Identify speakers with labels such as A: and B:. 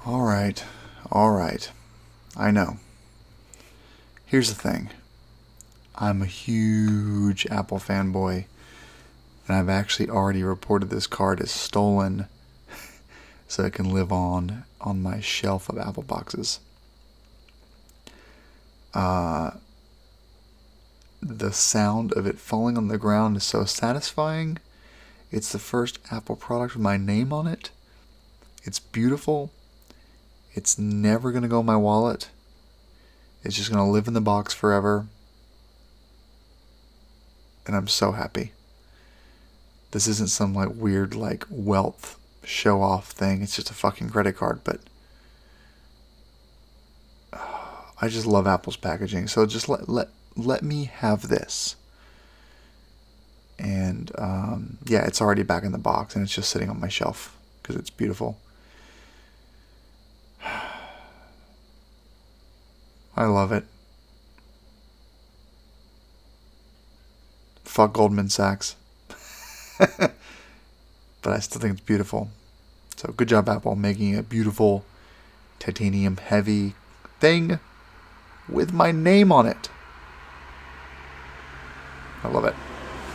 A: Alright, alright. I know. Here's the thing. I'm a huge Apple fanboy, and I've actually already reported this card as stolen so it can live on my shelf of Apple boxes. The sound of it falling on the ground is so satisfying. It's the first Apple product with my name on it. It's beautiful. It's never going to go in my wallet. It's just going to live in the box forever. And I'm so happy. This isn't some weird wealth show off thing. It's just a fucking credit card, but I just love Apple's packaging. So just let me have this. And yeah, it's already back in the box and it's just sitting on my shelf because it's beautiful. I love it. Fuck Goldman Sachs. But I still think it's beautiful. So good job, Apple, making a beautiful titanium heavy thing with my name on it. I love it.